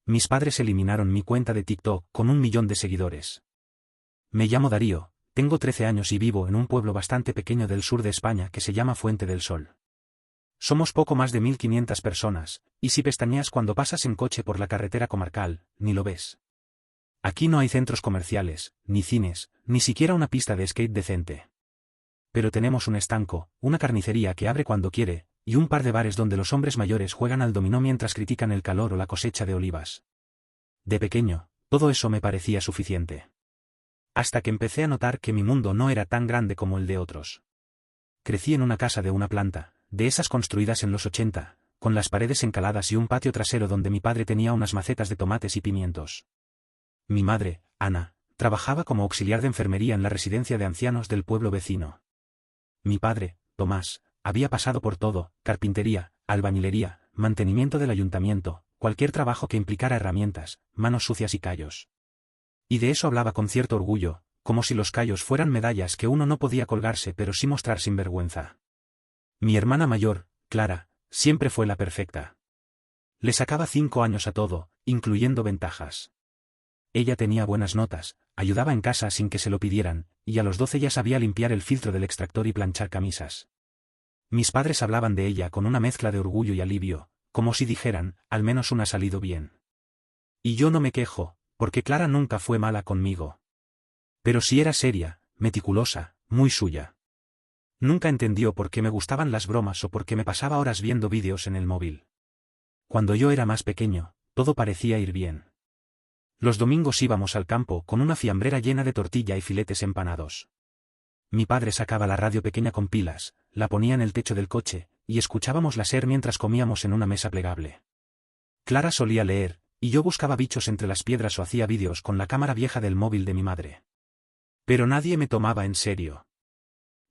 Mis padres eliminaron mi cuenta de TikTok con 1 millón de seguidores. Me llamo Darío, tengo 13 años y vivo en un pueblo bastante pequeño del sur de España que se llama Fuente del Sol. Somos poco más de 1500 personas, y si pestañeas cuando pasas en coche por la carretera comarcal, ni lo ves. Aquí no hay centros comerciales, ni cines, ni siquiera una pista de skate decente. Pero tenemos un estanco, una carnicería que abre cuando quiere, y un par de bares donde los hombres mayores juegan al dominó mientras critican el calor o la cosecha de olivas. De pequeño, todo eso me parecía suficiente. Hasta que empecé a notar que mi mundo no era tan grande como el de otros. Crecí en una casa de una planta, de esas construidas en los 80, con las paredes encaladas y un patio trasero donde mi padre tenía unas macetas de tomates y pimientos. Mi madre, Ana, trabajaba como auxiliar de enfermería en la residencia de ancianos del pueblo vecino. Mi padre, Tomás, había pasado por todo: carpintería, albañilería, mantenimiento del ayuntamiento, cualquier trabajo que implicara herramientas, manos sucias y callos. Y de eso hablaba con cierto orgullo, como si los callos fueran medallas que uno no podía colgarse pero sí mostrar sin vergüenza. Mi hermana mayor, Clara, siempre fue la perfecta. Le sacaba 5 años a todo, incluyendo ventajas. Ella tenía buenas notas, ayudaba en casa sin que se lo pidieran, y a los 12 ya sabía limpiar el filtro del extractor y planchar camisas. Mis padres hablaban de ella con una mezcla de orgullo y alivio, como si dijeran, al menos una ha salido bien. Y yo no me quejo, porque Clara nunca fue mala conmigo. Pero sí era seria, meticulosa, muy suya. Nunca entendió por qué me gustaban las bromas o por qué me pasaba horas viendo vídeos en el móvil. Cuando yo era más pequeño, todo parecía ir bien. Los domingos íbamos al campo con una fiambrera llena de tortilla y filetes empanados. Mi padre sacaba la radio pequeña con pilas, la ponía en el techo del coche, y escuchábamos la SER mientras comíamos en una mesa plegable. Clara solía leer, y yo buscaba bichos entre las piedras o hacía vídeos con la cámara vieja del móvil de mi madre. Pero nadie me tomaba en serio.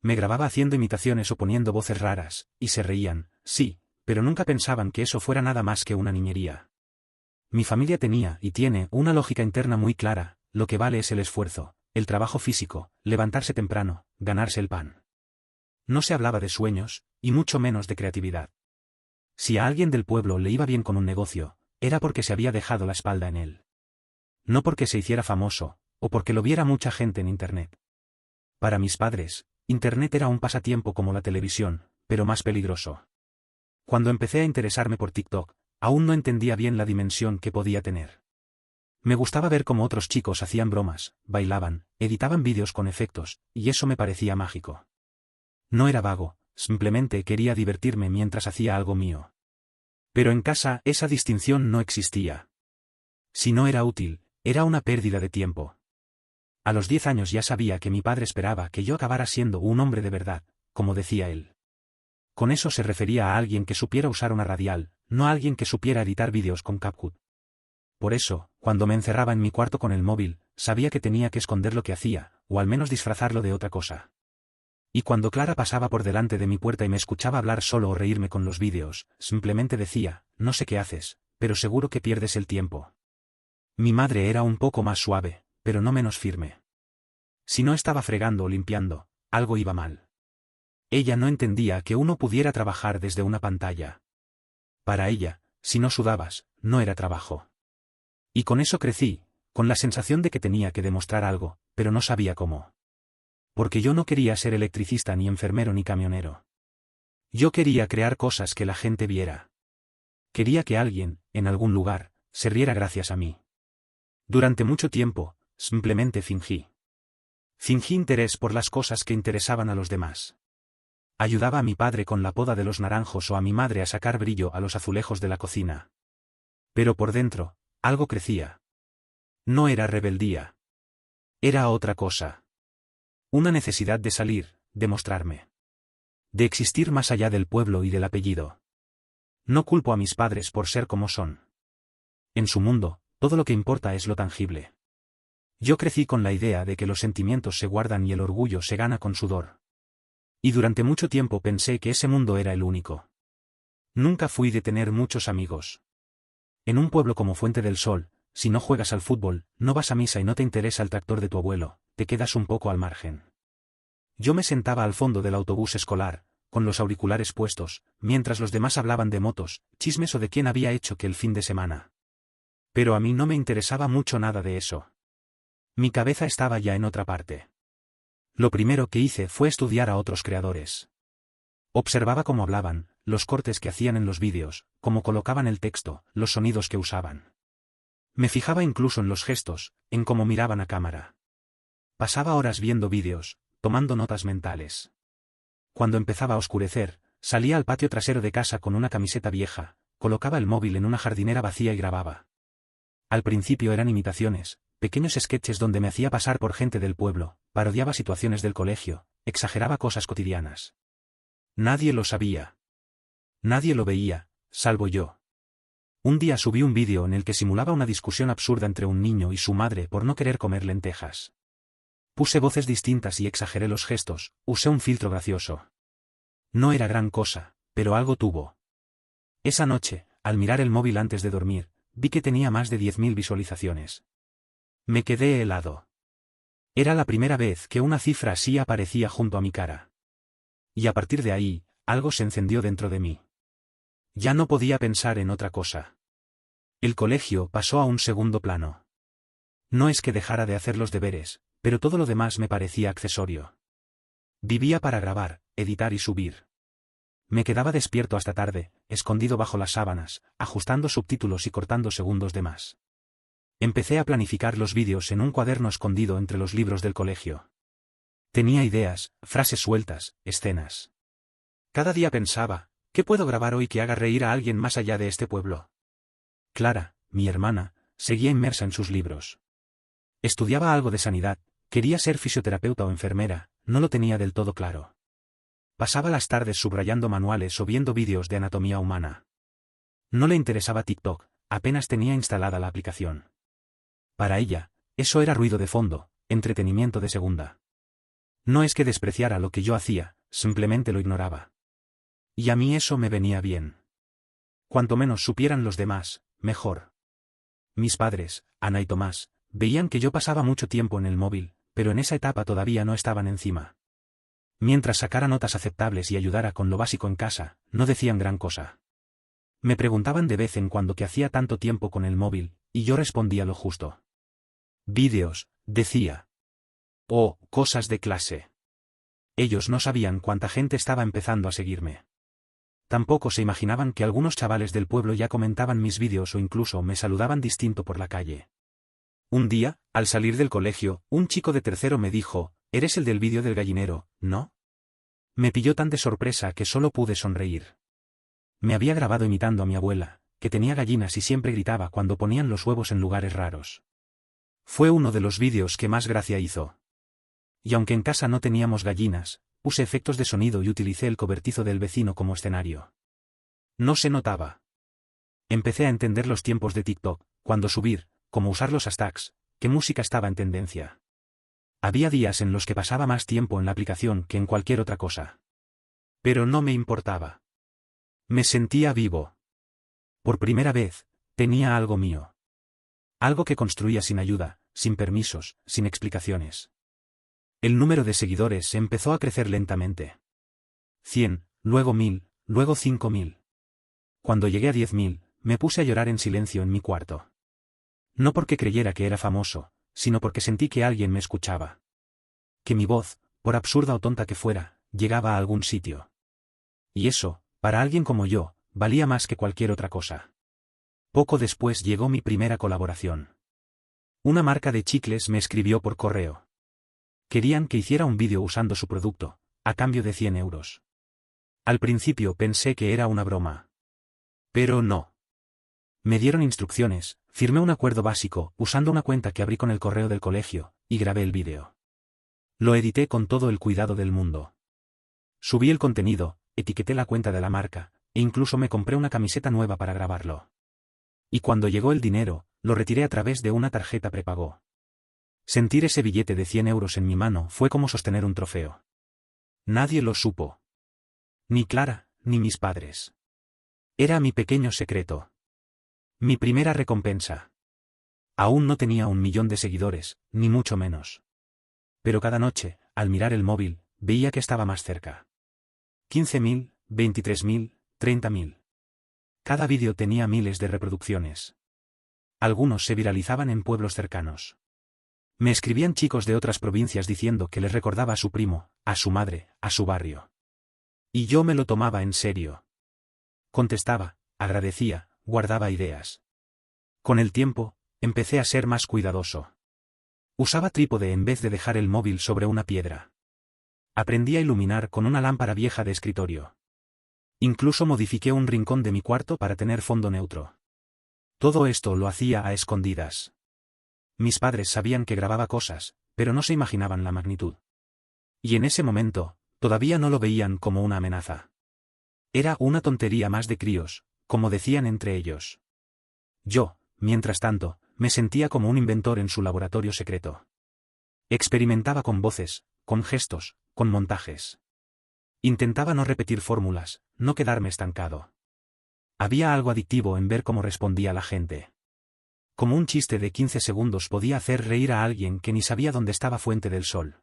Me grababa haciendo imitaciones o poniendo voces raras, y se reían, sí, pero nunca pensaban que eso fuera nada más que una niñería. Mi familia tenía y tiene una lógica interna muy clara: lo que vale es el esfuerzo, el trabajo físico, levantarse temprano, ganarse el pan. No se hablaba de sueños, y mucho menos de creatividad. Si a alguien del pueblo le iba bien con un negocio, era porque se había dejado la espalda en él. No porque se hiciera famoso, o porque lo viera mucha gente en Internet. Para mis padres, Internet era un pasatiempo como la televisión, pero más peligroso. Cuando empecé a interesarme por TikTok, aún no entendía bien la dimensión que podía tener. Me gustaba ver cómo otros chicos hacían bromas, bailaban, editaban vídeos con efectos, y eso me parecía mágico. No era vago, simplemente quería divertirme mientras hacía algo mío. Pero en casa esa distinción no existía. Si no era útil, era una pérdida de tiempo. A los 10 años ya sabía que mi padre esperaba que yo acabara siendo un hombre de verdad, como decía él. Con eso se refería a alguien que supiera usar una radial, no a alguien que supiera editar vídeos con CapCut. Por eso, cuando me encerraba en mi cuarto con el móvil, sabía que tenía que esconder lo que hacía, o al menos disfrazarlo de otra cosa. Y cuando Clara pasaba por delante de mi puerta y me escuchaba hablar solo o reírme con los vídeos, simplemente decía: no sé qué haces, pero seguro que pierdes el tiempo. Mi madre era un poco más suave, pero no menos firme. Si no estaba fregando o limpiando, algo iba mal. Ella no entendía que uno pudiera trabajar desde una pantalla. Para ella, si no sudabas, no era trabajo. Y con eso crecí, con la sensación de que tenía que demostrar algo, pero no sabía cómo. Porque yo no quería ser electricista ni enfermero ni camionero. Yo quería crear cosas que la gente viera. Quería que alguien, en algún lugar, se riera gracias a mí. Durante mucho tiempo, simplemente fingí. Fingí interés por las cosas que interesaban a los demás. Ayudaba a mi padre con la poda de los naranjos o a mi madre a sacar brillo a los azulejos de la cocina. Pero por dentro, algo crecía. No era rebeldía. Era otra cosa. Una necesidad de salir, de mostrarme. De existir más allá del pueblo y del apellido. No culpo a mis padres por ser como son. En su mundo, todo lo que importa es lo tangible. Yo crecí con la idea de que los sentimientos se guardan y el orgullo se gana con sudor. Y durante mucho tiempo pensé que ese mundo era el único. Nunca fui de tener muchos amigos. En un pueblo como Fuente del Sol, si no juegas al fútbol, no vas a misa y no te interesa el tractor de tu abuelo, te quedas un poco al margen. Yo me sentaba al fondo del autobús escolar, con los auriculares puestos, mientras los demás hablaban de motos, chismes o de quién había hecho que el fin de semana. Pero a mí no me interesaba mucho nada de eso. Mi cabeza estaba ya en otra parte. Lo primero que hice fue estudiar a otros creadores. Observaba cómo hablaban, los cortes que hacían en los vídeos, cómo colocaban el texto, los sonidos que usaban. Me fijaba incluso en los gestos, en cómo miraban a cámara. Pasaba horas viendo vídeos, tomando notas mentales. Cuando empezaba a oscurecer, salía al patio trasero de casa con una camiseta vieja, colocaba el móvil en una jardinera vacía y grababa. Al principio eran imitaciones, pequeños sketches donde me hacía pasar por gente del pueblo, parodiaba situaciones del colegio, exageraba cosas cotidianas. Nadie lo sabía. Nadie lo veía, salvo yo. Un día subí un vídeo en el que simulaba una discusión absurda entre un niño y su madre por no querer comer lentejas. Puse voces distintas y exageré los gestos, usé un filtro gracioso. No era gran cosa, pero algo tuvo. Esa noche, al mirar el móvil antes de dormir, vi que tenía más de 10.000 visualizaciones. Me quedé helado. Era la primera vez que una cifra así aparecía junto a mi cara. Y a partir de ahí, algo se encendió dentro de mí. Ya no podía pensar en otra cosa. El colegio pasó a un segundo plano. No es que dejara de hacer los deberes, pero todo lo demás me parecía accesorio. Vivía para grabar, editar y subir. Me quedaba despierto hasta tarde, escondido bajo las sábanas, ajustando subtítulos y cortando segundos de más. Empecé a planificar los vídeos en un cuaderno escondido entre los libros del colegio. Tenía ideas, frases sueltas, escenas. Cada día pensaba, ¿qué puedo grabar hoy que haga reír a alguien más allá de este pueblo? Clara, mi hermana, seguía inmersa en sus libros. Estudiaba algo de sanidad, quería ser fisioterapeuta o enfermera, no lo tenía del todo claro. Pasaba las tardes subrayando manuales o viendo vídeos de anatomía humana. No le interesaba TikTok, apenas tenía instalada la aplicación. Para ella, eso era ruido de fondo, entretenimiento de segunda. No es que despreciara lo que yo hacía, simplemente lo ignoraba. Y a mí eso me venía bien. Cuanto menos supieran los demás, mejor. Mis padres, Ana y Tomás, veían que yo pasaba mucho tiempo en el móvil, pero en esa etapa todavía no estaban encima. Mientras sacara notas aceptables y ayudara con lo básico en casa, no decían gran cosa. Me preguntaban de vez en cuando qué hacía tanto tiempo con el móvil, y yo respondía lo justo. Vídeos, decía. O, cosas de clase. Ellos no sabían cuánta gente estaba empezando a seguirme. Tampoco se imaginaban que algunos chavales del pueblo ya comentaban mis vídeos o incluso me saludaban distinto por la calle. Un día, al salir del colegio, un chico de tercero me dijo, «¿Eres el del vídeo del gallinero, no?» Me pilló tan de sorpresa que solo pude sonreír. Me había grabado imitando a mi abuela, que tenía gallinas y siempre gritaba cuando ponían los huevos en lugares raros. Fue uno de los vídeos que más gracia hizo. Y aunque en casa no teníamos gallinas, puse efectos de sonido y utilicé el cobertizo del vecino como escenario. No se notaba. Empecé a entender los tiempos de TikTok, cuándo subir, cómo usar los hashtags, qué música estaba en tendencia. Había días en los que pasaba más tiempo en la aplicación que en cualquier otra cosa. Pero no me importaba. Me sentía vivo. Por primera vez, tenía algo mío. Algo que construía sin ayuda, sin permisos, sin explicaciones. El número de seguidores empezó a crecer lentamente. 100, luego 1000, luego 5000. Cuando llegué a 10.000, me puse a llorar en silencio en mi cuarto. No porque creyera que era famoso, sino porque sentí que alguien me escuchaba. Que mi voz, por absurda o tonta que fuera, llegaba a algún sitio. Y eso, para alguien como yo, valía más que cualquier otra cosa. Poco después llegó mi primera colaboración. Una marca de chicles me escribió por correo. Querían que hiciera un vídeo usando su producto, a cambio de 100 euros. Al principio pensé que era una broma. Pero no. Me dieron instrucciones, firmé un acuerdo básico, usando una cuenta que abrí con el correo del colegio, y grabé el vídeo. Lo edité con todo el cuidado del mundo. Subí el contenido, etiqueté la cuenta de la marca, e incluso me compré una camiseta nueva para grabarlo. Y cuando llegó el dinero, lo retiré a través de una tarjeta prepago. Sentir ese billete de 100 euros en mi mano fue como sostener un trofeo. Nadie lo supo. Ni Clara, ni mis padres. Era mi pequeño secreto. Mi primera recompensa. Aún no tenía 1 millón de seguidores, ni mucho menos. Pero cada noche, al mirar el móvil, veía que estaba más cerca. 15.000, 23.000, 30.000. Cada vídeo tenía miles de reproducciones. Algunos se viralizaban en pueblos cercanos. Me escribían chicos de otras provincias diciendo que les recordaba a su primo, a su madre, a su barrio. Y yo me lo tomaba en serio. Contestaba, agradecía, guardaba ideas. Con el tiempo, empecé a ser más cuidadoso. Usaba trípode en vez de dejar el móvil sobre una piedra. Aprendí a iluminar con una lámpara vieja de escritorio. Incluso modifiqué un rincón de mi cuarto para tener fondo neutro. Todo esto lo hacía a escondidas. Mis padres sabían que grababa cosas, pero no se imaginaban la magnitud. Y en ese momento, todavía no lo veían como una amenaza. Era una tontería más de críos, como decían entre ellos. Yo, mientras tanto, me sentía como un inventor en su laboratorio secreto. Experimentaba con voces, con gestos, con montajes. Intentaba no repetir fórmulas, no quedarme estancado. Había algo adictivo en ver cómo respondía la gente. Como un chiste de 15 segundos podía hacer reír a alguien que ni sabía dónde estaba Fuente del Sol.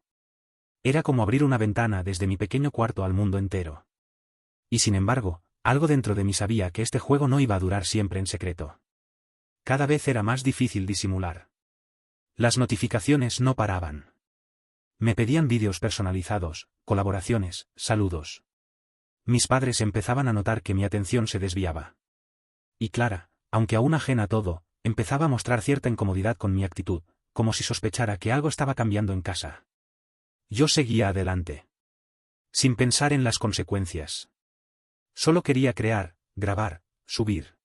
Era como abrir una ventana desde mi pequeño cuarto al mundo entero. Y sin embargo, algo dentro de mí sabía que este juego no iba a durar siempre en secreto. Cada vez era más difícil disimular. Las notificaciones no paraban. Me pedían vídeos personalizados, colaboraciones, saludos. Mis padres empezaban a notar que mi atención se desviaba. Y Clara, aunque aún ajena a todo, empezaba a mostrar cierta incomodidad con mi actitud, como si sospechara que algo estaba cambiando en casa. Yo seguía adelante. Sin pensar en las consecuencias. Solo quería crear, grabar, subir.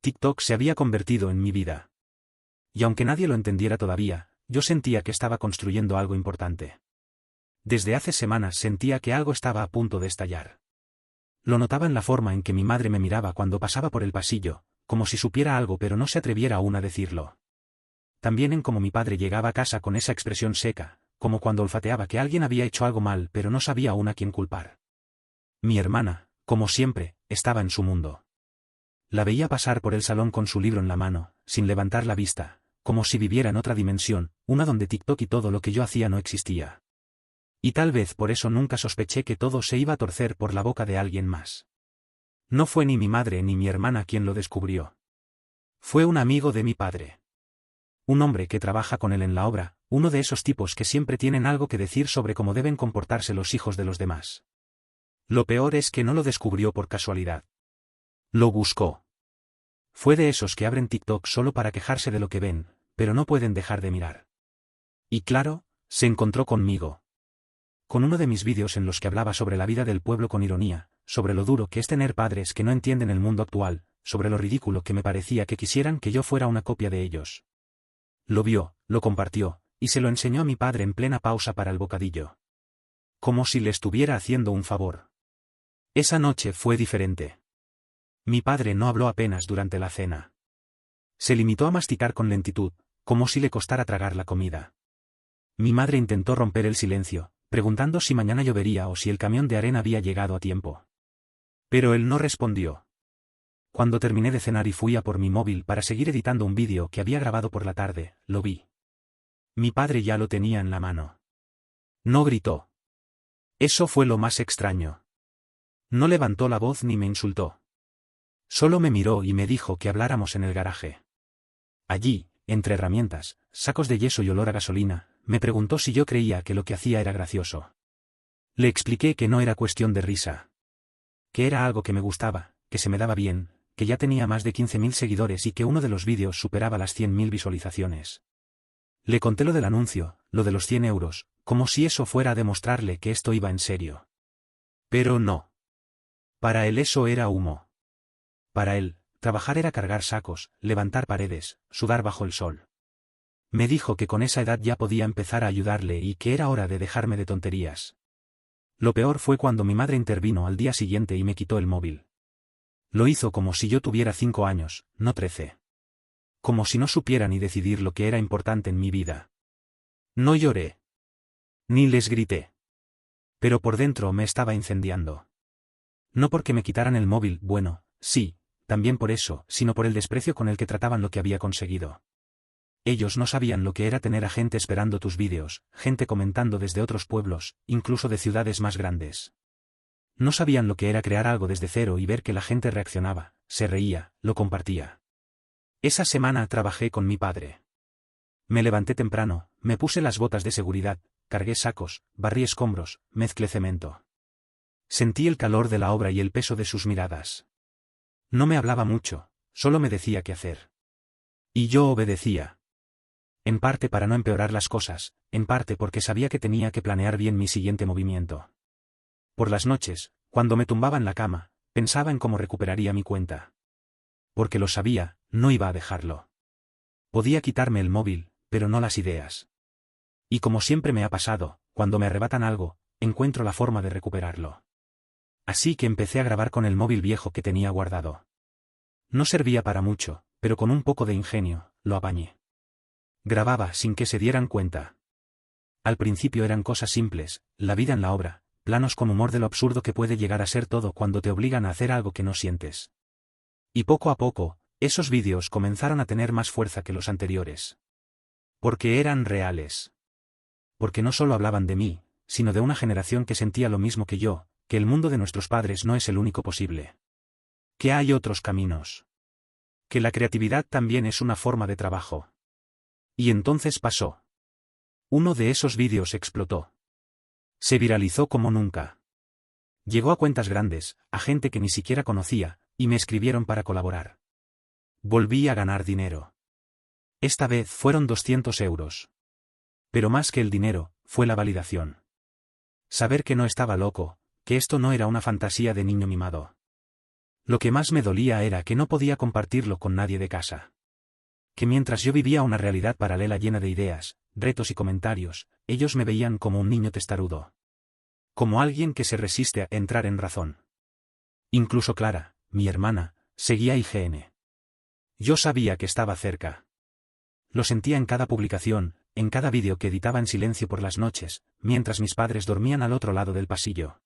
TikTok se había convertido en mi vida. Y aunque nadie lo entendiera todavía, yo sentía que estaba construyendo algo importante. Desde hace semanas sentía que algo estaba a punto de estallar. Lo notaba en la forma en que mi madre me miraba cuando pasaba por el pasillo, como si supiera algo pero no se atreviera aún a decirlo. También en cómo mi padre llegaba a casa con esa expresión seca, como cuando olfateaba que alguien había hecho algo mal pero no sabía aún a quién culpar. Mi hermana, como siempre, estaba en su mundo. La veía pasar por el salón con su libro en la mano, sin levantar la vista, como si viviera en otra dimensión, una donde TikTok y todo lo que yo hacía no existía. Y tal vez por eso nunca sospeché que todo se iba a torcer por la boca de alguien más. No fue ni mi madre ni mi hermana quien lo descubrió. Fue un amigo de mi padre. Un hombre que trabaja con él en la obra, uno de esos tipos que siempre tienen algo que decir sobre cómo deben comportarse los hijos de los demás. Lo peor es que no lo descubrió por casualidad. Lo buscó. Fue de esos que abren TikTok solo para quejarse de lo que ven, pero no pueden dejar de mirar. Y claro, se encontró conmigo. Con uno de mis vídeos en los que hablaba sobre la vida del pueblo con ironía, sobre lo duro que es tener padres que no entienden el mundo actual, sobre lo ridículo que me parecía que quisieran que yo fuera una copia de ellos. Lo vio, lo compartió, y se lo enseñó a mi padre en plena pausa para el bocadillo. Como si le estuviera haciendo un favor. Esa noche fue diferente. Mi padre no habló apenas durante la cena. Se limitó a masticar con lentitud, como si le costara tragar la comida. Mi madre intentó romper el silencio, preguntando si mañana llovería o si el camión de arena había llegado a tiempo. Pero él no respondió. Cuando terminé de cenar y fui a por mi móvil para seguir editando un vídeo que había grabado por la tarde, lo vi. Mi padre ya lo tenía en la mano. No gritó. Eso fue lo más extraño. No levantó la voz ni me insultó. Solo me miró y me dijo que habláramos en el garaje. Allí, entre herramientas, sacos de yeso y olor a gasolina, me preguntó si yo creía que lo que hacía era gracioso. Le expliqué que no era cuestión de risa. Que era algo que me gustaba, que se me daba bien, que ya tenía más de 15.000 seguidores y que uno de los vídeos superaba las 100.000 visualizaciones. Le conté lo del anuncio, lo de los 100 euros, como si eso fuera a demostrarle que esto iba en serio. Pero no. Para él eso era humo. Para él, trabajar era cargar sacos, levantar paredes, sudar bajo el sol. Me dijo que con esa edad ya podía empezar a ayudarle y que era hora de dejarme de tonterías. Lo peor fue cuando mi madre intervino al día siguiente y me quitó el móvil. Lo hizo como si yo tuviera 5 años, no 13. Como si no supiera ni decidir lo que era importante en mi vida. No lloré. Ni les grité. Pero por dentro me estaba incendiando. No porque me quitaran el móvil, bueno, sí, también por eso, sino por el desprecio con el que trataban lo que había conseguido. Ellos no sabían lo que era tener a gente esperando tus vídeos, gente comentando desde otros pueblos, incluso de ciudades más grandes. No sabían lo que era crear algo desde cero y ver que la gente reaccionaba, se reía, lo compartía. Esa semana trabajé con mi padre. Me levanté temprano, me puse las botas de seguridad, cargué sacos, barrí escombros, mezclé cemento. Sentí el calor de la obra y el peso de sus miradas. No me hablaba mucho, solo me decía qué hacer. Y yo obedecía. En parte para no empeorar las cosas, en parte porque sabía que tenía que planear bien mi siguiente movimiento. Por las noches, cuando me tumbaba en la cama, pensaba en cómo recuperaría mi cuenta. Porque lo sabía, no iba a dejarlo. Podía quitarme el móvil, pero no las ideas. Y como siempre me ha pasado, cuando me arrebatan algo, encuentro la forma de recuperarlo. Así que empecé a grabar con el móvil viejo que tenía guardado. No servía para mucho, pero con un poco de ingenio, lo apañé. Grababa sin que se dieran cuenta. Al principio eran cosas simples, la vida en la obra, planos con humor de lo absurdo que puede llegar a ser todo cuando te obligan a hacer algo que no sientes. Y poco a poco, esos vídeos comenzaron a tener más fuerza que los anteriores. Porque eran reales. Porque no solo hablaban de mí, sino de una generación que sentía lo mismo que yo, que el mundo de nuestros padres no es el único posible. Que hay otros caminos. Que la creatividad también es una forma de trabajo. Y entonces pasó. Uno de esos vídeos explotó. Se viralizó como nunca. Llegó a cuentas grandes, a gente que ni siquiera conocía, y me escribieron para colaborar. Volví a ganar dinero. Esta vez fueron 200 euros. Pero más que el dinero, fue la validación. Saber que no estaba loco, que esto no era una fantasía de niño mimado. Lo que más me dolía era que no podía compartirlo con nadie de casa. Que mientras yo vivía una realidad paralela llena de ideas, retos y comentarios, ellos me veían como un niño testarudo. Como alguien que se resiste a entrar en razón. Incluso Clara, mi hermana, seguía IGN. Yo sabía que estaba cerca. Lo sentía en cada publicación, en cada vídeo que editaba en silencio por las noches, mientras mis padres dormían al otro lado del pasillo.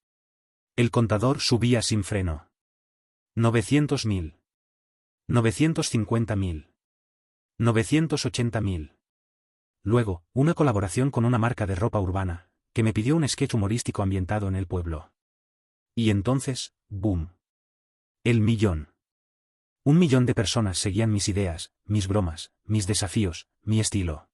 El contador subía sin freno. 900.000. 950.000. 980.000. Luego, una colaboración con una marca de ropa urbana, que me pidió un sketch humorístico ambientado en el pueblo. Y entonces, ¡boom! El millón. 1 millón de personas seguían mis ideas, mis bromas, mis desafíos, mi estilo.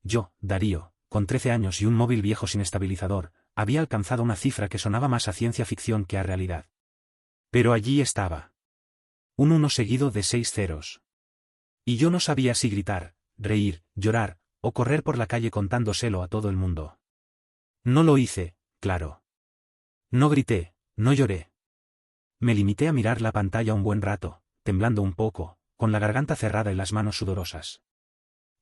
Yo, Darío, con 13 años y un móvil viejo sin estabilizador, había alcanzado una cifra que sonaba más a ciencia ficción que a realidad. Pero allí estaba. Un 1 seguido de 6 ceros. Y yo no sabía si gritar, reír, llorar, o correr por la calle contándoselo a todo el mundo. No lo hice, claro. No grité, no lloré. Me limité a mirar la pantalla un buen rato, temblando un poco, con la garganta cerrada y las manos sudorosas.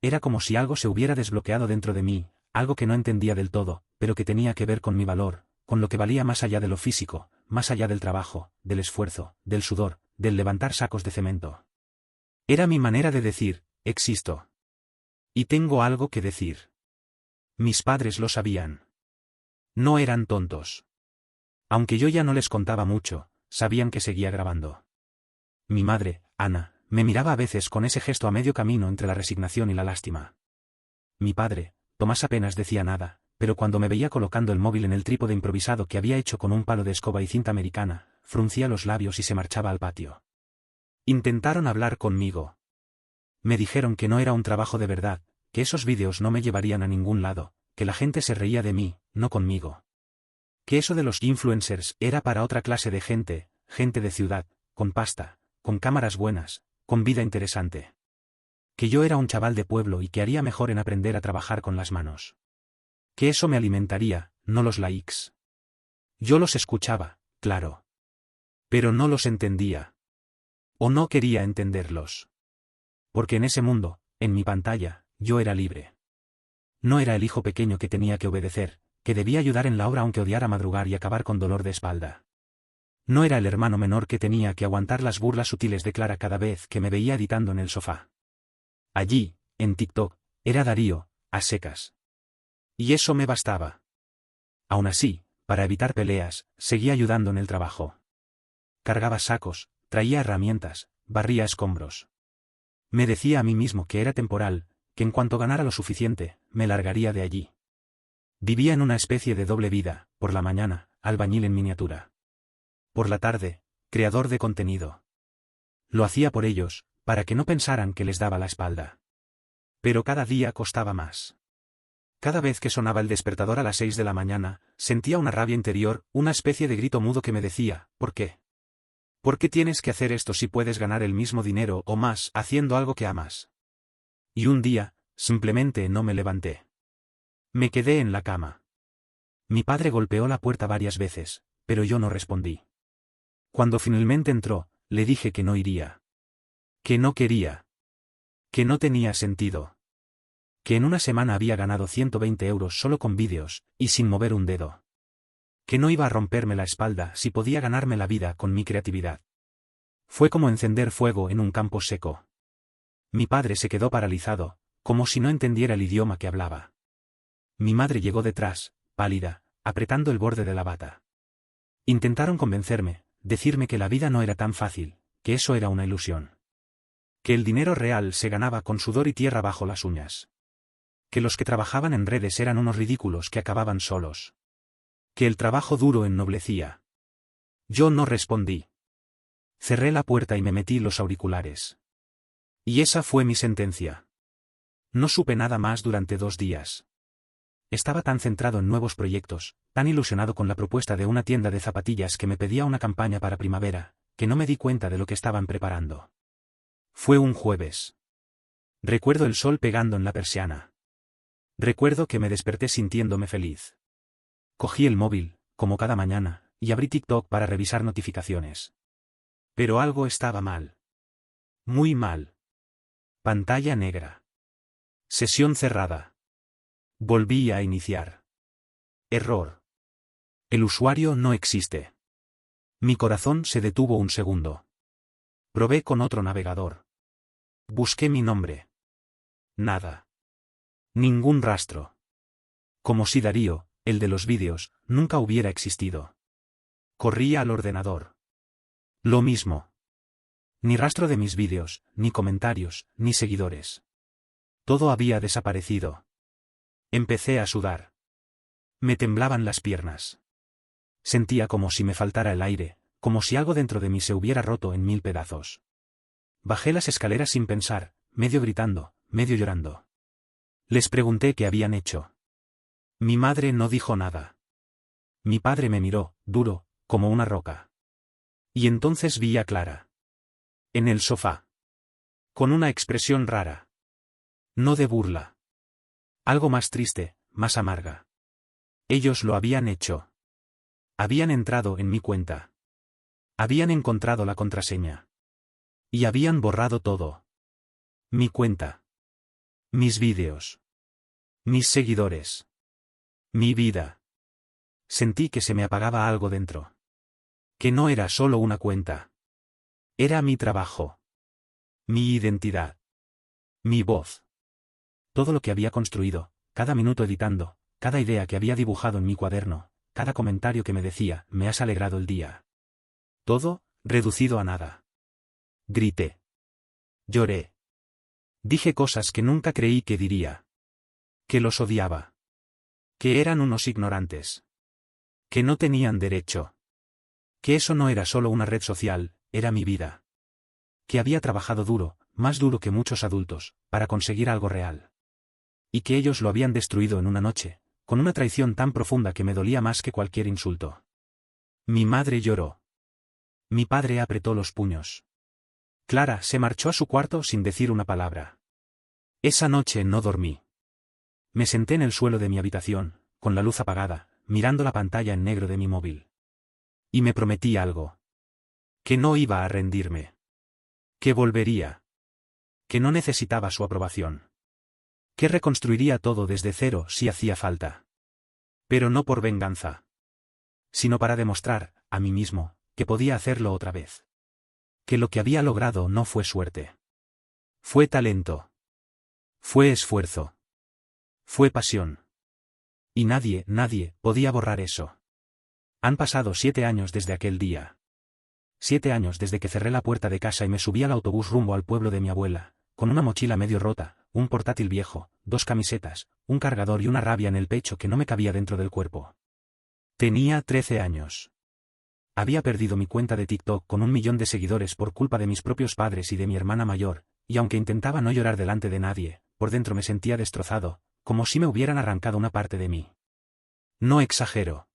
Era como si algo se hubiera desbloqueado dentro de mí, algo que no entendía del todo, pero que tenía que ver con mi valor, con lo que valía más allá de lo físico, más allá del trabajo, del esfuerzo, del sudor, del levantar sacos de cemento. Era mi manera de decir, existo. Y tengo algo que decir. Mis padres lo sabían. No eran tontos. Aunque yo ya no les contaba mucho, sabían que seguía grabando. Mi madre, Ana, me miraba a veces con ese gesto a medio camino entre la resignación y la lástima. Mi padre, Tomás, apenas decía nada, pero cuando me veía colocando el móvil en el trípode improvisado que había hecho con un palo de escoba y cinta americana, fruncía los labios y se marchaba al patio. Intentaron hablar conmigo. Me dijeron que no era un trabajo de verdad, que esos vídeos no me llevarían a ningún lado, que la gente se reía de mí, no conmigo. Que eso de los influencers era para otra clase de gente, gente de ciudad, con pasta, con cámaras buenas, con vida interesante. Que yo era un chaval de pueblo y que haría mejor en aprender a trabajar con las manos. Que eso me alimentaría, no los likes. Yo los escuchaba, claro. Pero no los entendía. O no quería entenderlos. Porque en ese mundo, en mi pantalla, yo era libre. No era el hijo pequeño que tenía que obedecer, que debía ayudar en la obra aunque odiara madrugar y acabar con dolor de espalda. No era el hermano menor que tenía que aguantar las burlas sutiles de Clara cada vez que me veía editando en el sofá. Allí, en TikTok, era Darío, a secas. Y eso me bastaba. Aún así, para evitar peleas, seguía ayudando en el trabajo. Cargaba sacos, traía herramientas, barría escombros. Me decía a mí mismo que era temporal, que en cuanto ganara lo suficiente, me largaría de allí. Vivía en una especie de doble vida, por la mañana, albañil en miniatura. Por la tarde, creador de contenido. Lo hacía por ellos, para que no pensaran que les daba la espalda. Pero cada día costaba más. Cada vez que sonaba el despertador a las 6 de la mañana, sentía una rabia interior, una especie de grito mudo que me decía, ¿por qué? ¿Por qué tienes que hacer esto si puedes ganar el mismo dinero o más haciendo algo que amas? Y un día, simplemente no me levanté. Me quedé en la cama. Mi padre golpeó la puerta varias veces, pero yo no respondí. Cuando finalmente entró, le dije que no iría. Que no quería. Que no tenía sentido. Que en una semana había ganado 120 euros solo con vídeos, y sin mover un dedo. Que no iba a romperme la espalda si podía ganarme la vida con mi creatividad. Fue como encender fuego en un campo seco. Mi padre se quedó paralizado, como si no entendiera el idioma que hablaba. Mi madre llegó detrás, pálida, apretando el borde de la bata. Intentaron convencerme, decirme que la vida no era tan fácil, que eso era una ilusión. Que el dinero real se ganaba con sudor y tierra bajo las uñas. Que los que trabajaban en redes eran unos ridículos que acababan solos. Que el trabajo duro ennoblecía. Yo no respondí. Cerré la puerta y me metí los auriculares. Y esa fue mi sentencia. No supe nada más durante 2 días. Estaba tan centrado en nuevos proyectos, tan ilusionado con la propuesta de una tienda de zapatillas que me pedía una campaña para primavera, que no me di cuenta de lo que estaban preparando. Fue un jueves. Recuerdo el sol pegando en la persiana. Recuerdo que me desperté sintiéndome feliz. Cogí el móvil, como cada mañana, y abrí TikTok para revisar notificaciones. Pero algo estaba mal. Muy mal. Pantalla negra. Sesión cerrada. Volví a iniciar. Error. El usuario no existe. Mi corazón se detuvo un segundo. Probé con otro navegador. Busqué mi nombre. Nada. Ningún rastro. Como si Darío, el de los vídeos, nunca hubiera existido. Corrí al ordenador. Lo mismo. Ni rastro de mis vídeos, ni comentarios, ni seguidores. Todo había desaparecido. Empecé a sudar. Me temblaban las piernas. Sentía como si me faltara el aire, como si algo dentro de mí se hubiera roto en 1000 pedazos. Bajé las escaleras sin pensar, medio gritando, medio llorando. Les pregunté qué habían hecho. Mi madre no dijo nada. Mi padre me miró, duro, como una roca. Y entonces vi a Clara. En el sofá. Con una expresión rara. No de burla. Algo más triste, más amarga. Ellos lo habían hecho. Habían entrado en mi cuenta. Habían encontrado la contraseña. Y habían borrado todo. Mi cuenta. Mis vídeos. Mis seguidores. Mi vida. Sentí que se me apagaba algo dentro. Que no era solo una cuenta. Era mi trabajo. Mi identidad. Mi voz. Todo lo que había construido, cada minuto editando, cada idea que había dibujado en mi cuaderno, cada comentario que me decía, me has alegrado el día. Todo, reducido a nada. Grité. Lloré. Dije cosas que nunca creí que diría. Que los odiaba. Que eran unos ignorantes. Que no tenían derecho. Que eso no era solo una red social, era mi vida. Que había trabajado duro, más duro que muchos adultos, para conseguir algo real. Y que ellos lo habían destruido en una noche, con una traición tan profunda que me dolía más que cualquier insulto. Mi madre lloró. Mi padre apretó los puños. Clara se marchó a su cuarto sin decir una palabra. Esa noche no dormí. Me senté en el suelo de mi habitación, con la luz apagada, mirando la pantalla en negro de mi móvil. Y me prometí algo. Que no iba a rendirme. Que volvería. Que no necesitaba su aprobación. Que reconstruiría todo desde cero si hacía falta. Pero no por venganza. Sino para demostrar, a mí mismo, que podía hacerlo otra vez. Que lo que había logrado no fue suerte. Fue talento. Fue esfuerzo. Fue pasión. Y nadie, podía borrar eso. Han pasado 7 años desde aquel día. 7 años desde que cerré la puerta de casa y me subí al autobús rumbo al pueblo de mi abuela, con una mochila medio rota, un portátil viejo, 2 camisetas, un cargador y una rabia en el pecho que no me cabía dentro del cuerpo. Tenía 13 años. Había perdido mi cuenta de TikTok con 1 millón de seguidores por culpa de mis propios padres y de mi hermana mayor, y aunque intentaba no llorar delante de nadie, por dentro me sentía destrozado, como si me hubieran arrancado una parte de mí. No exagero.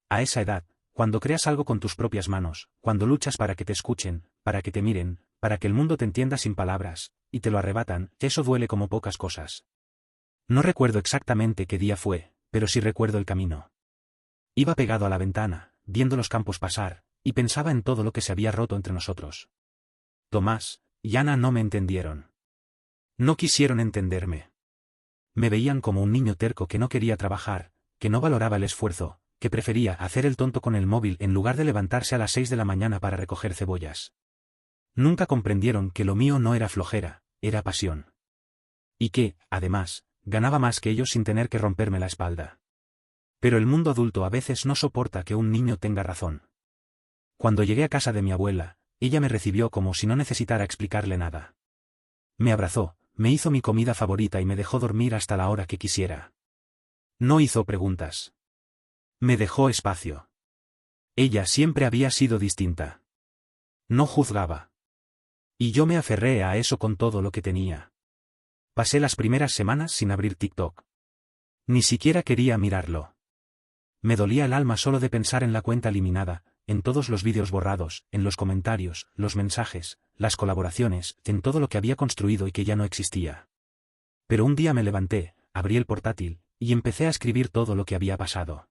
A esa edad, cuando creas algo con tus propias manos, cuando luchas para que te escuchen, para que te miren, para que el mundo te entienda sin palabras, y te lo arrebatan, eso duele como pocas cosas. No recuerdo exactamente qué día fue, pero sí recuerdo el camino. Iba pegado a la ventana, viendo los campos pasar, y pensaba en todo lo que se había roto entre nosotros. Tomás y Ana no me entendieron. No quisieron entenderme. Me veían como un niño terco que no quería trabajar, que no valoraba el esfuerzo, que prefería hacer el tonto con el móvil en lugar de levantarse a las 6 de la mañana para recoger cebollas. Nunca comprendieron que lo mío no era flojera, era pasión. Y que, además, ganaba más que ellos sin tener que romperme la espalda. Pero el mundo adulto a veces no soporta que un niño tenga razón. Cuando llegué a casa de mi abuela, ella me recibió como si no necesitara explicarle nada. Me abrazó, me hizo mi comida favorita y me dejó dormir hasta la hora que quisiera. No hizo preguntas. Me dejó espacio. Ella siempre había sido distinta. No juzgaba. Y yo me aferré a eso con todo lo que tenía. Pasé las primeras semanas sin abrir TikTok. Ni siquiera quería mirarlo. Me dolía el alma solo de pensar en la cuenta eliminada, en todos los vídeos borrados, en los comentarios, los mensajes, las colaboraciones, en todo lo que había construido y que ya no existía. Pero un día me levanté, abrí el portátil, y empecé a escribir todo lo que había pasado.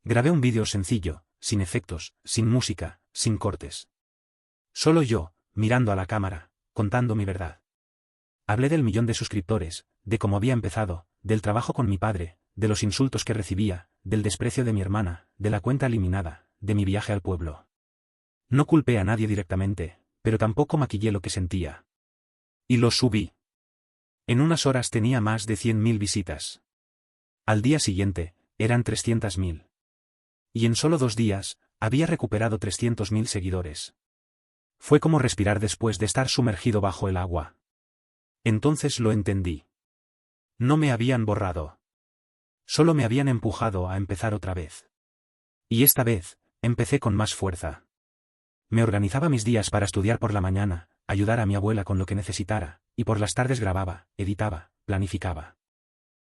Grabé un vídeo sencillo, sin efectos, sin música, sin cortes. Solo yo, mirando a la cámara, contando mi verdad. Hablé del 1 millón de suscriptores, de cómo había empezado, del trabajo con mi padre, de los insultos que recibía, del desprecio de mi hermana, de la cuenta eliminada, de mi viaje al pueblo. No culpé a nadie directamente, pero tampoco maquillé lo que sentía. Y lo subí. En unas horas tenía más de 100.000 visitas. Al día siguiente, eran 300.000. Y en solo 2 días, había recuperado 300.000 seguidores. Fue como respirar después de estar sumergido bajo el agua. Entonces lo entendí. No me habían borrado. Solo me habían empujado a empezar otra vez. Y esta vez, empecé con más fuerza. Me organizaba mis días para estudiar por la mañana, ayudar a mi abuela con lo que necesitara, y por las tardes grababa, editaba, planificaba.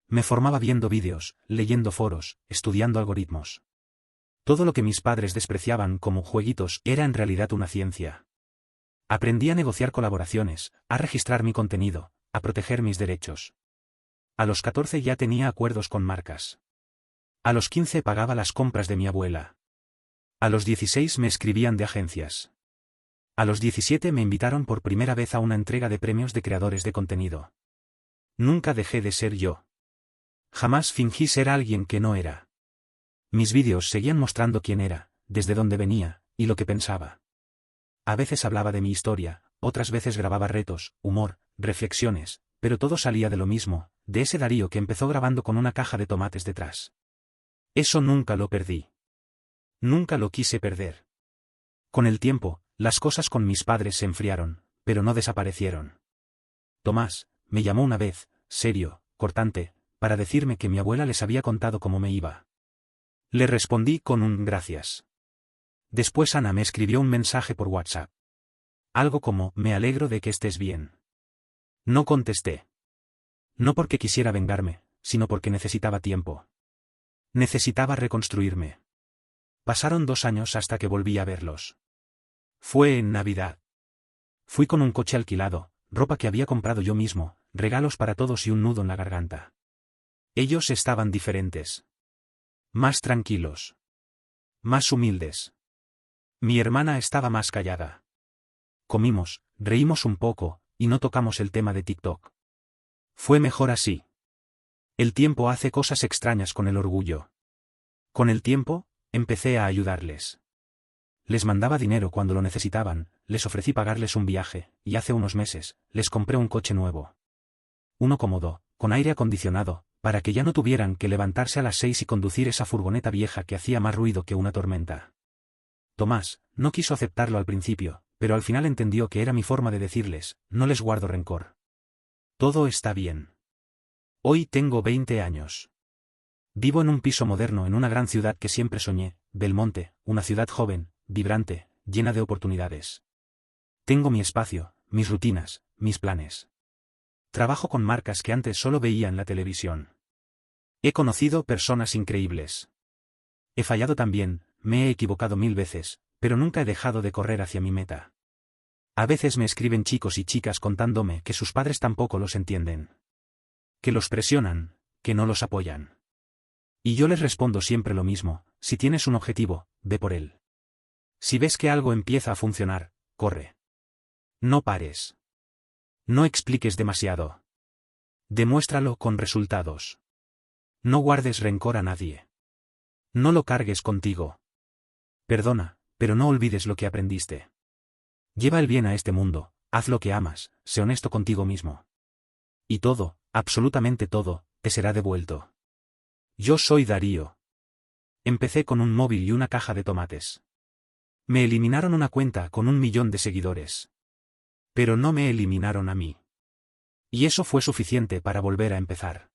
Me formaba viendo vídeos, leyendo foros, estudiando algoritmos. Todo lo que mis padres despreciaban como jueguitos era en realidad una ciencia. Aprendí a negociar colaboraciones, a registrar mi contenido, a proteger mis derechos. A los 14 ya tenía acuerdos con marcas. A los 15 pagaba las compras de mi abuela. A los 16 me escribían de agencias. A los 17 me invitaron por primera vez a una entrega de premios de creadores de contenido. Nunca dejé de ser yo. Jamás fingí ser alguien que no era. Mis vídeos seguían mostrando quién era, desde dónde venía, y lo que pensaba. A veces hablaba de mi historia, otras veces grababa retos, humor, reflexiones, pero todo salía de lo mismo, de ese Darío que empezó grabando con una caja de tomates detrás. Eso nunca lo perdí. Nunca lo quise perder. Con el tiempo, las cosas con mis padres se enfriaron, pero no desaparecieron. Tomás me llamó una vez, serio, cortante, para decirme que mi abuela les había contado cómo me iba. Le respondí con un gracias. Después Ana me escribió un mensaje por WhatsApp. Algo como, me alegro de que estés bien. No contesté. No porque quisiera vengarme, sino porque necesitaba tiempo. Necesitaba reconstruirme. Pasaron 2 años hasta que volví a verlos. Fue en Navidad. Fui con un coche alquilado, ropa que había comprado yo mismo, regalos para todos y un nudo en la garganta. Ellos estaban diferentes. Más tranquilos. Más humildes. Mi hermana estaba más callada. Comimos, reímos un poco, y no tocamos el tema de TikTok. Fue mejor así. El tiempo hace cosas extrañas con el orgullo. Con el tiempo, empecé a ayudarles. Les mandaba dinero cuando lo necesitaban, les ofrecí pagarles un viaje, y hace unos meses, les compré un coche nuevo. Uno cómodo, con aire acondicionado, para que ya no tuvieran que levantarse a las 6 y conducir esa furgoneta vieja que hacía más ruido que una tormenta. Tomás no quiso aceptarlo al principio, pero al final entendió que era mi forma de decirles, no les guardo rencor. Todo está bien. Hoy tengo 20 años. Vivo en un piso moderno en una gran ciudad que siempre soñé, Belmonte, una ciudad joven, vibrante, llena de oportunidades. Tengo mi espacio, mis rutinas, mis planes. Trabajo con marcas que antes solo veía en la televisión. He conocido personas increíbles. He fallado también, me he equivocado 1000 veces, pero nunca he dejado de correr hacia mi meta. A veces me escriben chicos y chicas contándome que sus padres tampoco los entienden. Que los presionan, que no los apoyan. Y yo les respondo siempre lo mismo: si tienes un objetivo, ve por él. Si ves que algo empieza a funcionar, corre. No pares. No expliques demasiado. Demuéstralo con resultados. No guardes rencor a nadie. No lo cargues contigo. Perdona, pero no olvides lo que aprendiste. Lleva el bien a este mundo, haz lo que amas, sé honesto contigo mismo. Y todo, absolutamente todo, te será devuelto. Yo soy Darío. Empecé con un móvil y una caja de tomates. Me eliminaron una cuenta con 1 millón de seguidores. Pero no me eliminaron a mí. Y eso fue suficiente para volver a empezar.